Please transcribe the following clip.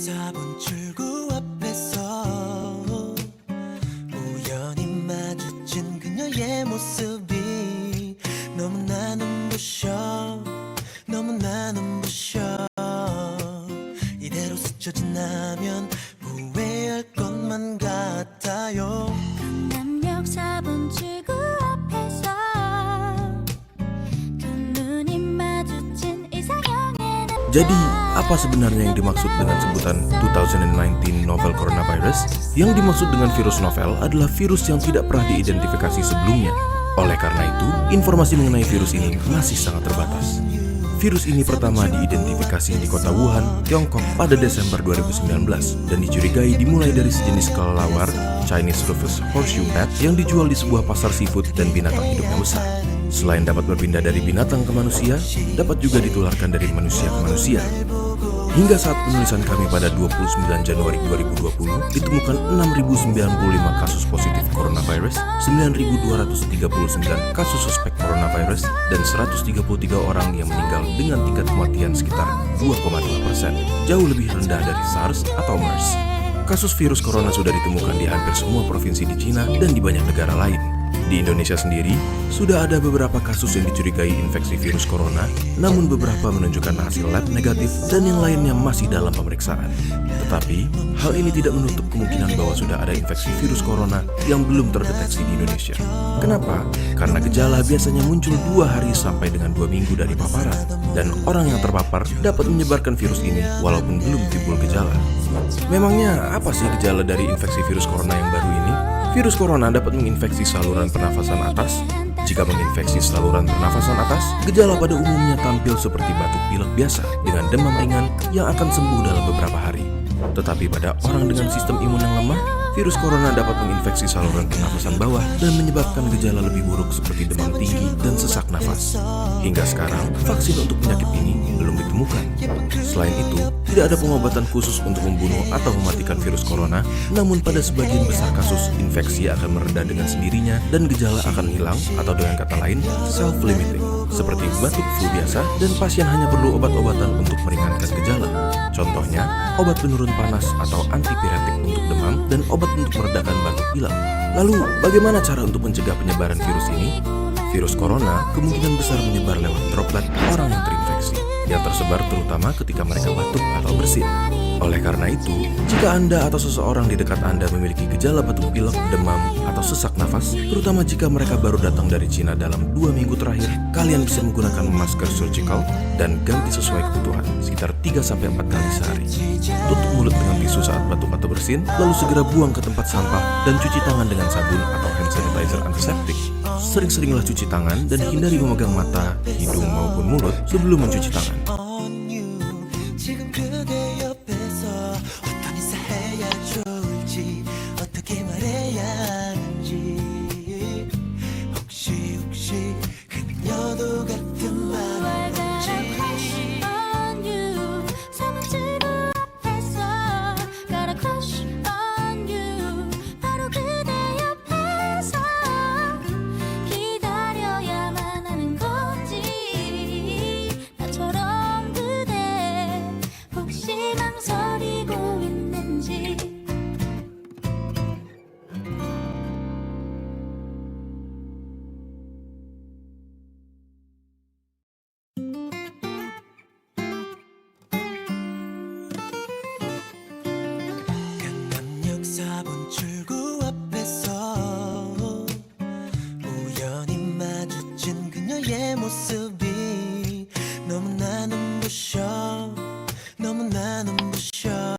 4번 출구 앞에서 우연히 마주친 그녀의 모습이 너무나 눈부셔 너무나 눈부셔. 이대로 스쳐 지나면 후회할 것만 같아요. 강남역 4번 출구 앞에서 두 눈이 마주친 이상형의 남자. Jadi, apa sebenarnya yang dimaksud dengan sebutan 2019 novel coronavirus? Yang dimaksud dengan virus novel adalah virus yang tidak pernah diidentifikasi sebelumnya. Oleh karena itu, informasi mengenai virus ini masih sangat terbatas. Virus ini pertama diidentifikasi di kota Wuhan, Tiongkok pada Desember 2019 dan dicurigai dimulai dari sejenis kelelawar Chinese Rufous Horseshoe Bat yang dijual di sebuah pasar seafood dan binatang hidup yang besar. Selain dapat berpindah dari binatang ke manusia, dapat juga ditularkan dari manusia ke manusia. Hingga saat penulisan kami pada 29 Januari 2020, ditemukan 6.095 kasus positif coronavirus, 9.239 kasus suspek coronavirus, dan 133 orang yang meninggal dengan tingkat kematian sekitar 2,2%, jauh lebih rendah dari SARS atau MERS. Kasus virus corona sudah ditemukan di hampir semua provinsi di Cina dan di banyak negara lain. Di Indonesia sendiri, sudah ada beberapa kasus yang dicurigai infeksi virus corona, namun beberapa menunjukkan hasil lab negatif dan yang lainnya masih dalam pemeriksaan. Tetapi, hal ini tidak menutup kemungkinan bahwa sudah ada infeksi virus corona yang belum terdeteksi di Indonesia. Kenapa? Karena gejala biasanya muncul 2 hari sampai dengan 2 minggu dari paparan, dan orang yang terpapar dapat menyebarkan virus ini walaupun belum timbul gejala. Memangnya apa sih gejala dari infeksi virus corona yang baru ini? Virus corona dapat menginfeksi saluran pernafasan atas. Jika menginfeksi saluran pernafasan atas, gejala pada umumnya tampil seperti batuk pilek biasa dengan demam ringan yang akan sembuh dalam beberapa hari. Tetapi pada orang dengan sistem imun yang lemah, virus corona dapat menginfeksi saluran pernafasan bawah dan menyebabkan gejala lebih buruk seperti demam tinggi dan sesak nafas. Hingga sekarang, vaksin untuk penyakit ini belum ditemukan. Selain itu, tidak ada pengobatan khusus untuk membunuh atau mematikan virus corona, namun pada sebagian besar kasus, infeksi akan mereda dengan sendirinya dan gejala akan hilang atau dengan kata lain, self-limiting. Seperti batuk flu biasa dan pasien hanya perlu obat-obatan untuk meringankan gejala. Contohnya, obat penurun panas atau antipiretik untuk demam dan obat untuk meredakan batuk pilek. Lalu, bagaimana cara untuk mencegah penyebaran virus ini? Virus corona kemungkinan besar menyebar lewat droplet orang yang terinfeksi, yang tersebar terutama ketika mereka batuk atau bersin. Oleh karena itu, jika Anda atau seseorang di dekat Anda memiliki gejala batuk pilek, demam, atau sesak nafas, terutama jika mereka baru datang dari Cina dalam 2 minggu terakhir, kalian bisa menggunakan masker surgical dan ganti sesuai kebutuhan, sekitar 3-4 kali sehari. Tutup mulut dengan tisu saat batuk atau bersin, lalu segera buang ke tempat sampah dan cuci tangan dengan sabun atau hand sanitizer antiseptik. Sering-seringlah cuci tangan dan hindari memegang mata, hidung maupun mulut sebelum mencuci tangan. On you. 지금 그대 옆에서 어떤 인사해야 좋을지 어떻게 말해야 하는지 혹시 그녀도 같은 말 하는지. On you 4번 출구 앞에서 got a crush on you 바로 그대 옆에서 기다려야만 하는 건지 나처럼 그대 혹시 망설이고 있는지. 강남역 4번 출구 앞에서 우연히 마주친 그녀의 모습이 너무나 눈부셔 너무나 눈부셔.